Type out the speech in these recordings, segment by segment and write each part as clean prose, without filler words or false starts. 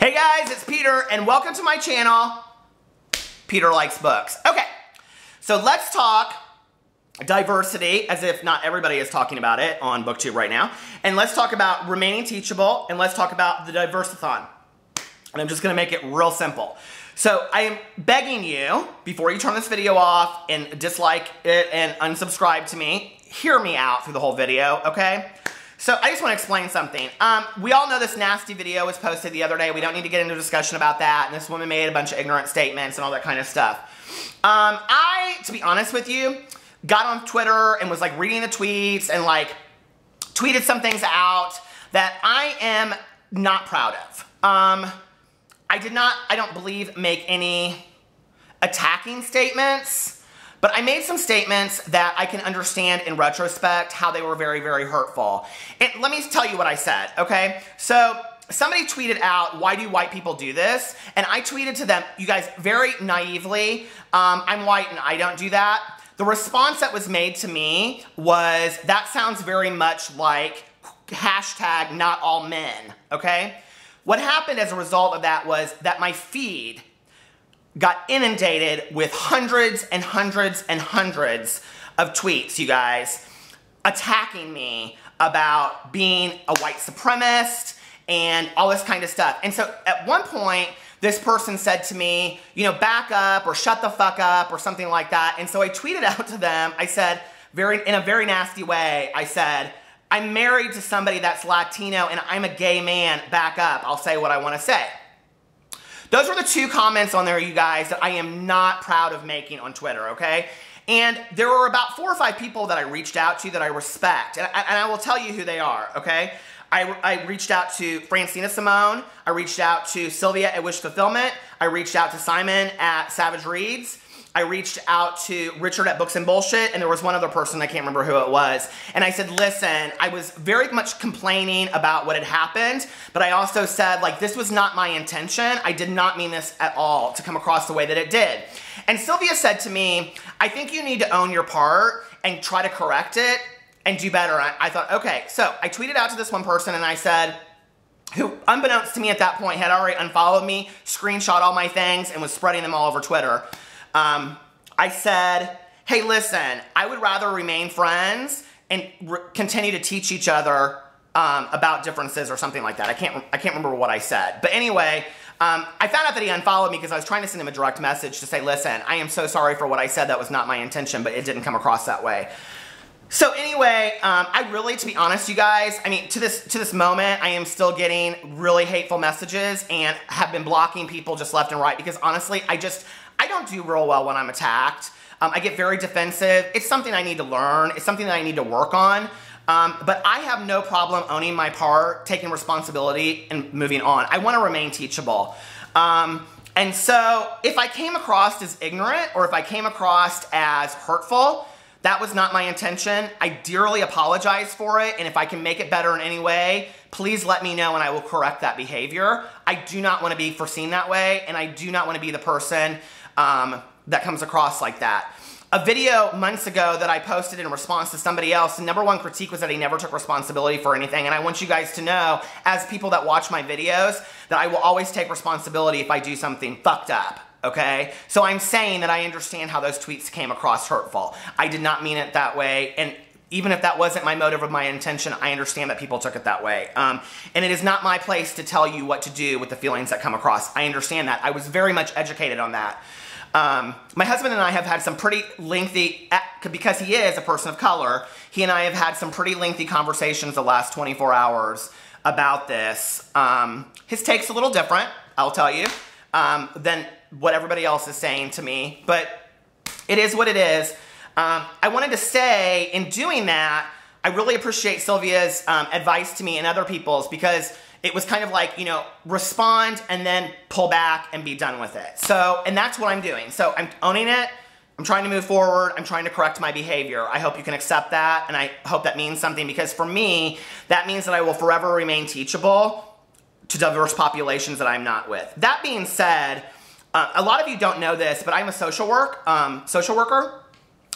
Hey guys, it's Peter, and welcome to my channel, Peter Likes Books. Okay, so let's talk diversity, as if not everybody is talking about it on BookTube right now. And let's talk about remaining teachable, and let's talk about the Diverseathon. And I'm just gonna make it real simple. So I am begging you, before you turn this video off and dislike it and unsubscribe to me, hear me out through the whole video, okay? So I just want to explain something. We all know this nasty video was posted the other day. We don't need to get into a discussion about that. And this woman made a bunch of ignorant statements and all that kind of stuff. I, to be honest with you, got on Twitter and was like reading the tweets and like tweeted some things out that I am not proud of. I don't believe, make any attacking statements. But I made some statements that I can understand in retrospect how they were very, very hurtful. And let me tell you what I said, okay? So somebody tweeted out, why do white people do this? And I tweeted to them, you guys, very naively, I'm white and I don't do that. The response that was made to me was, that sounds very much like hashtag not all men, okay? What happened as a result of that was that my feed got inundated with hundreds and hundreds and hundreds of tweets, you guys, attacking me about being a white supremacist and all this kind of stuff. And so at one point, this person said to me, you know, back up or shut the fuck up or something like that. And so I tweeted out to them, I said, in a very nasty way, I said, I'm married to somebody that's Latino and I'm a gay man, back up. I'll say what I want to say. Those were the two comments on there, you guys, that I am not proud of making on Twitter, okay? And there were about 4 or 5 people that I reached out to that I respect, and I will tell you who they are, okay? I reached out to Francina Simone, I reached out to Sylvia at Wish Fulfillment, I reached out to Simon at Savage Reads, I reached out to Richard at Books and Bullshit, and there was one other person, I can't remember who it was. And I said, listen, I was very much complaining about what had happened, but I also said, like, this was not my intention. I did not mean this at all to come across the way that it did. And Sylvia said to me, I think you need to own your part and try to correct it and do better. I thought, okay. So I tweeted out to this one person and I said, who, unbeknownst to me at that point, had already unfollowed me, screenshot all my things, and was spreading them all over Twitter. I said, hey, listen, I would rather remain friends and continue to teach each other about differences or something like that. I can't remember what I said. But anyway, I found out that he unfollowed me because I was trying to send him a direct message to say, listen, I am so sorry for what I said. That was not my intention, but it didn't come across that way. So anyway, I really, to be honest, you guys, I mean, to this moment, I am still getting really hateful messages and have been blocking people just left and right because honestly, I don't do real well when I'm attacked. I get very defensive. It's something I need to learn. It's something that I need to work on. But I have no problem owning my part, taking responsibility, and moving on. I want to remain teachable. And so if I came across as ignorant or if I came across as hurtful, that was not my intention. I dearly apologize for it, and if I can make it better in any way, please let me know and I will correct that behavior. I do not want to be foreseen that way, and I do not want to be the person that comes across like that. A video months ago that I posted in response to somebody else, the #1 critique was that he never took responsibility for anything, and I want you guys to know, as people that watch my videos, that I will always take responsibility if I do something fucked up. Okay? So I'm saying that I understand how those tweets came across hurtful. I did not mean it that way, and even if that wasn't my motive or my intention, I understand that people took it that way. And it is not my place to tell you what to do with the feelings that come across. I understand that. I was very much educated on that. My husband and I have had some pretty lengthy, because he is a person of color, he and I have had some pretty lengthy conversations the last 24 hours about this. His take's a little different, I'll tell you, than what everybody else is saying to me, but it is what it is. I wanted to say, in doing that, I really appreciate Sylvia's advice to me and other people's, because it was kind of like, you know, respond and then pull back and be done with it. So, and that's what I'm doing. So I'm owning it. I'm trying to move forward. I'm trying to correct my behavior. I hope you can accept that, and I hope that means something, because for me, that means that I will forever remain teachable to diverse populations that I'm not with. That being said, a lot of you don't know this, but I'm a social worker,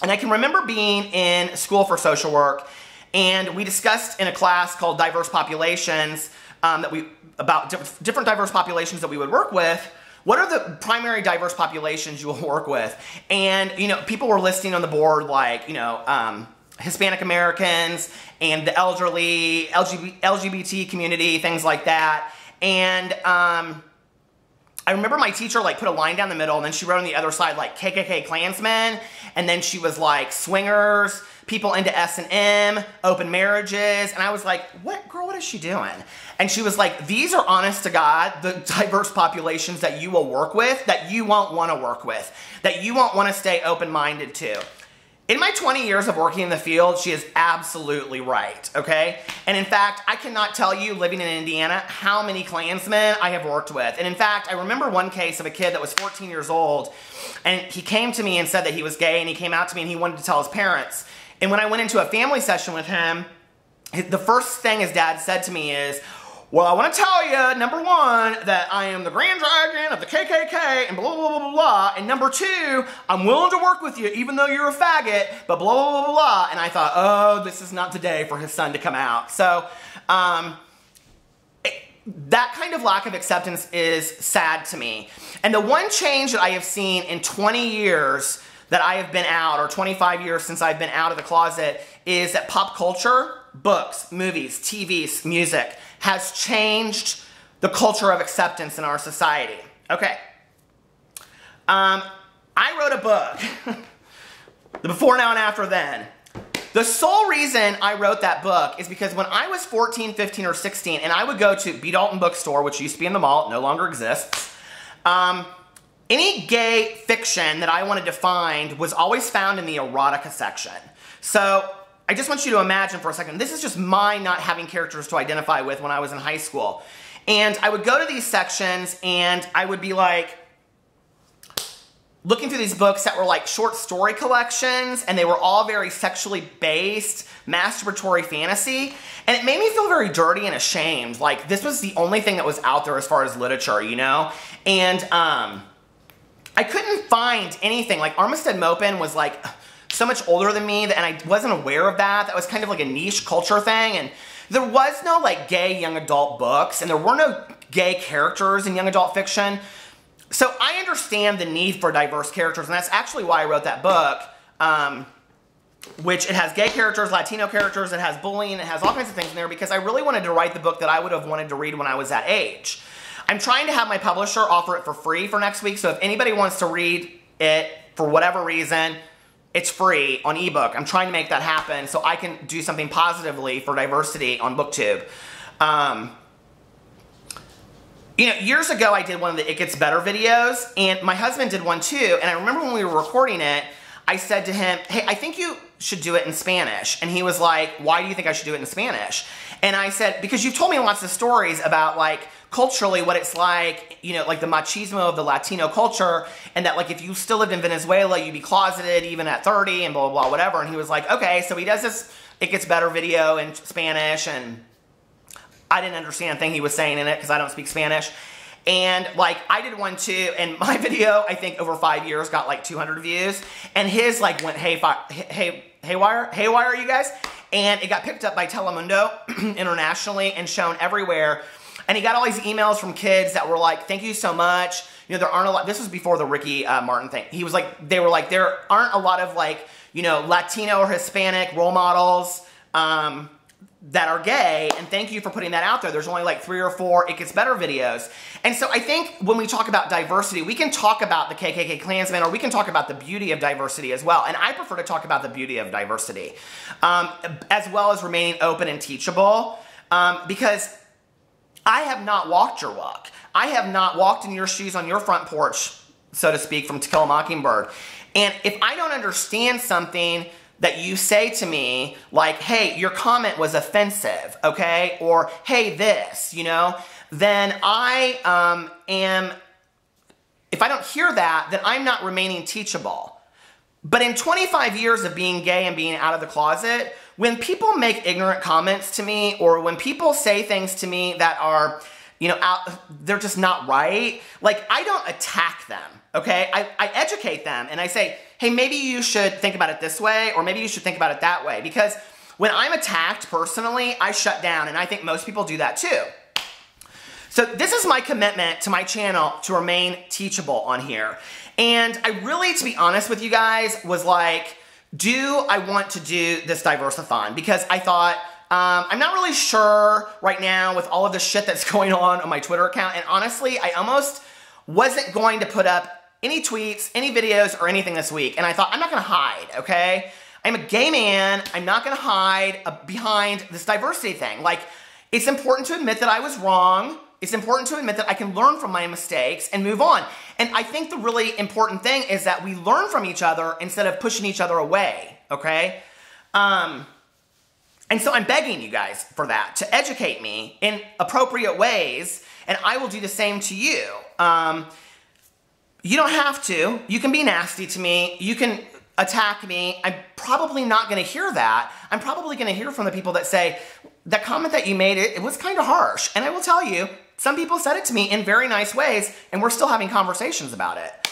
and I can remember being in school for social work, and we discussed in a class called Diverse Populations about different diverse populations that we would work with. What are the primary diverse populations you will work with? And, you know, people were listing on the board like, you know, Hispanic Americans and the elderly, LGBT community, things like that. And I remember my teacher like put a line down the middle, and then she wrote on the other side like KKK Klansmen, and then she was like swingers, people into S&M, open marriages, and I was like, what, girl, what is she doing? And she was like, these are honest to God, the diverse populations that you will work with, that you won't want to work with, that you won't want to stay open-minded to. In my 20 years of working in the field, she is absolutely right, okay? And in fact, I cannot tell you, living in Indiana, how many Klansmen I have worked with. And in fact, I remember one case of a kid that was 14 years old, and he came to me and said that he was gay, and he came out to me and he wanted to tell his parents. And when I went into a family session with him, the first thing his dad said to me is, well, I want to tell you, number one, that I am the Grand Dragon of the KKK and blah, blah, blah, blah, blah. And number two, I'm willing to work with you even though you're a faggot, but blah, blah, blah, blah, blah. And I thought, oh, this is not the day for his son to come out. So that kind of lack of acceptance is sad to me. And the one change that I have seen in 20 years that I have been out, or 25 years since I've been out of the closet, is that pop culture, books, movies, TVs, music, has changed the culture of acceptance in our society. Okay. I wrote a book, The Before, Now, and After Then. The sole reason I wrote that book is because when I was 14, 15, or 16, and I would go to B. Dalton Bookstore, which used to be in the mall, it no longer exists, any gay fiction that I wanted to find was always found in the erotica section. So I just want you to imagine for a second, this is just my not having characters to identify with when I was in high school. And I would go to these sections and I would be like, looking through these books that were like short story collections, and they were all very sexually based, masturbatory fantasy. And it made me feel very dirty and ashamed. Like this was the only thing that was out there as far as literature, you know? And I couldn't find anything. Like Armistead Maupin was like so much older than me, and I wasn't aware of that. That was kind of like a niche culture thing, and there was no like gay young adult books, and there were no gay characters in young adult fiction. So I understand the need for diverse characters, and that's actually why I wrote that book, which it has gay characters, Latino characters, it has bullying, it has all kinds of things in there, because I really wanted to write the book that I would have wanted to read when I was that age. I'm trying to have my publisher offer it for free for next week, so if anybody wants to read it for whatever reason, it's free on ebook. I'm trying to make that happen so I can do something positively for diversity on BookTube. You know, years ago I did one of the It Gets Better videos, and my husband did one too, and I remember when we were recording it, I said to him, hey, I think you should do it in Spanish. And he was like, why do you think I should do it in Spanish? And I said, because you've told me lots of stories about like culturally what it's like, you know, like the machismo of the Latino culture, and that like if you still lived in Venezuela, you'd be closeted even at 30 and blah, blah, blah, whatever. And he was like, okay, so he does this It Gets Better video in Spanish, and I didn't understand a thing he was saying in it because I don't speak Spanish. And like I did one too, and my video I think over 5 years got like 200 views, and his like went haywire, you guys, and it got picked up by Telemundo internationally and shown everywhere. And he got all these emails from kids that were like, thank you so much. You know, there aren't a lot, this was before the Ricky Martin thing. He was like, they were like, there aren't a lot of like, you know, Latino or Hispanic role models that are gay, and thank you for putting that out there. There's only like 3 or 4 It Gets Better videos. And so I think when we talk about diversity, we can talk about the KKK Klansmen, or we can talk about the beauty of diversity as well. And I prefer to talk about the beauty of diversity, as well as remaining open and teachable, because I have not walked your walk. I have not walked in your shoes on your front porch, so to speak, from To Kill a Mockingbird. And if I don't understand something that you say to me, like, hey, your comment was offensive, okay? Or, hey, this, you know? Then I if I don't hear that, then I'm not remaining teachable. But in 25 years of being gay and being out of the closet, when people make ignorant comments to me, or when people say things to me that are, you know, they're just not right, like, I don't attack them, okay? I educate them, and I say, hey, maybe you should think about it this way, or maybe you should think about it that way. Because when I'm attacked personally, I shut down, and I think most people do that too. So this is my commitment to my channel to remain teachable on here. And I really, to be honest with you guys, was like, do I want to do this Diverseathon? Because I thought, I'm not really sure right now with all of the shit that's going on my Twitter account. And honestly, I almost wasn't going to put up any tweets, any videos, or anything this week. And I thought, I'm not gonna hide, okay? I'm a gay man. I'm not gonna hide behind this diversity thing. Like, it's important to admit that I was wrong. It's important to admit that I can learn from my mistakes and move on. And I think the really important thing is that we learn from each other instead of pushing each other away, okay? And so I'm begging you guys for that, to educate me in appropriate ways, and I will do the same to you. You don't have to. You can be nasty to me. You can attack me. I'm probably not going to hear that. I'm probably going to hear from the people that say, that comment that you made, it was kind of harsh. And I will tell you, some people said it to me in very nice ways, and we're still having conversations about it.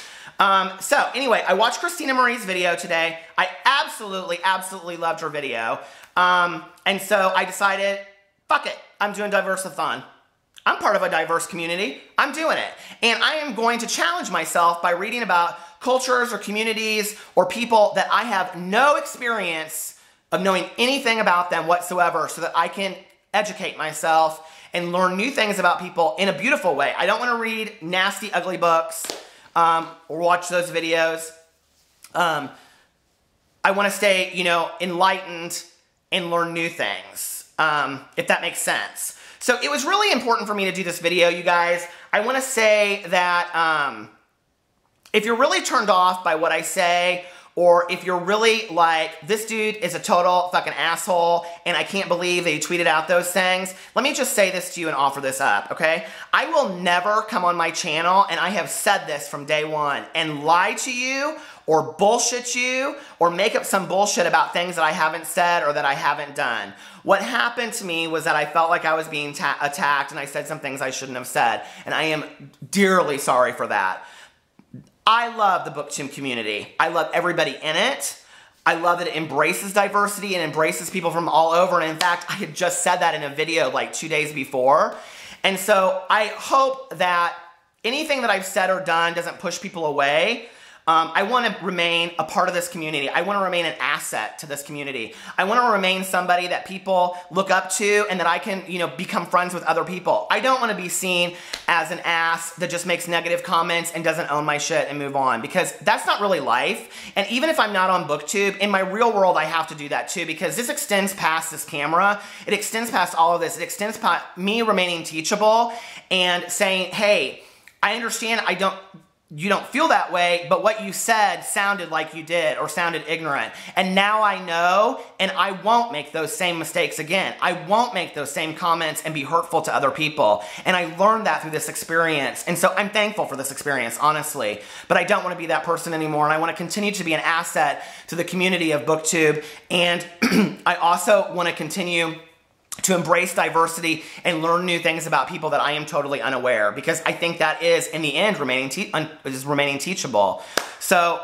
So anyway, I watched Christina Marie's video today. I absolutely loved her video. And so I decided, fuck it, I'm doing Diverseathon. I'm part of a diverse community. I'm doing it. And I am going to challenge myself by reading about cultures or communities or people that I have no experience of knowing anything about them whatsoever, so that I can educate myself and learn new things about people in a beautiful way. I don't want to read nasty, ugly books or watch those videos. I want to stay, you know, enlightened and learn new things, if that makes sense. So it was really important for me to do this video, you guys. I want to say that if you're really turned off by what I say, or if you're really like, this dude is a total fucking asshole and I can't believe that he tweeted out those things, let me just say this to you and offer this up, okay? I will never come on my channel, and I have said this from day one, and lie to you or bullshit you or make up some bullshit about things that I haven't said or that I haven't done. What happened to me was that I felt like I was being attacked, and I said some things I shouldn't have said, and I am dearly sorry for that. I love the BookTube community. I love everybody in it. I love that it embraces diversity and embraces people from all over. And in fact, I had just said that in a video like 2 days before. And so I hope that anything that I've said or done doesn't push people away. I want to remain a part of this community. I want to remain an asset to this community. I want to remain somebody that people look up to and that I can, you know, become friends with other people. I don't want to be seen as an ass that just makes negative comments and doesn't own my shit and move on, because that's not really life. And even if I'm not on BookTube, in my real world, I have to do that too, because this extends past this camera. It extends past all of this. It extends past me remaining teachable and saying, hey, I understand you don't feel that way, but what you said sounded like you did or sounded ignorant. And now I know, and I won't make those same mistakes again. I won't make those same comments and be hurtful to other people. And I learned that through this experience. And so I'm thankful for this experience, honestly. But I don't want to be that person anymore, and I want to continue to be an asset to the community of BookTube. And I also want to continue to embrace diversity and learn new things about people that I am totally unaware, because I think that is, in the end, remaining teachable. So,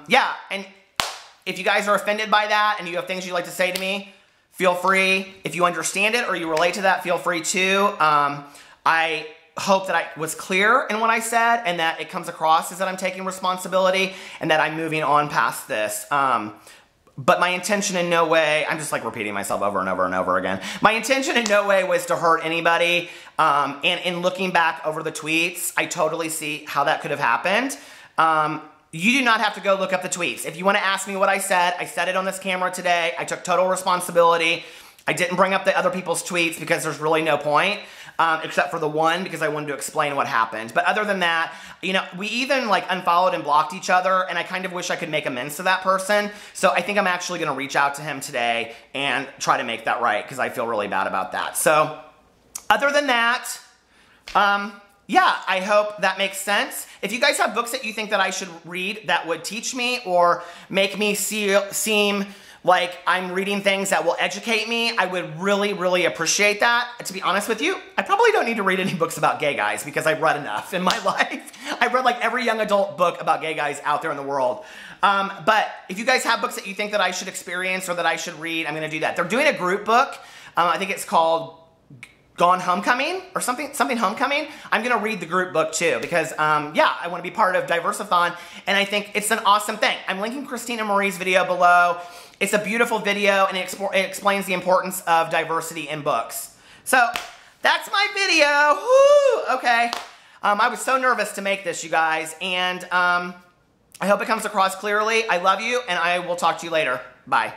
yeah, and if you guys are offended by that and you have things you'd like to say to me, feel free. If you understand it or you relate to that, feel free to. I hope that I was clear in what I said and that it comes across as that I'm taking responsibility and that I'm moving on past this. But my intention in no way, I'm just like repeating myself over and over and over again. My intention in no way was to hurt anybody. And in looking back over the tweets, I totally see how that could have happened. You do not have to go look up the tweets. If you want to ask me what I said it on this camera today. I took total responsibility. I didn't bring up the other people's tweets because there's really no point. Except for the one, because I wanted to explain what happened. But other than that, you know, we even like unfollowed and blocked each other, and I kind of wish I could make amends to that person. So I think I'm actually going to reach out to him today and try to make that right, because I feel really bad about that. So other than that, yeah, I hope that makes sense. If you guys have books that you think that I should read that would teach me or make me seem like I'm reading things that will educate me, I would really appreciate that. To be honest with you, I probably don't need to read any books about gay guys, because I've read enough in my life. I've read like every young adult book about gay guys out there in the world. But if you guys have books that you think that I should experience or that I should read, I'm going to do that. They're doing a group book. I think it's called Gone Homecoming or something Homecoming, I'm going to read the group book too because, yeah, I want to be part of Diverseathon, and I think it's an awesome thing. I'm linking Christina Marie's video below. It's a beautiful video, and it explains the importance of diversity in books. So that's my video. Woo! Okay. I was so nervous to make this, you guys, and I hope it comes across clearly. I love you, and I will talk to you later. Bye.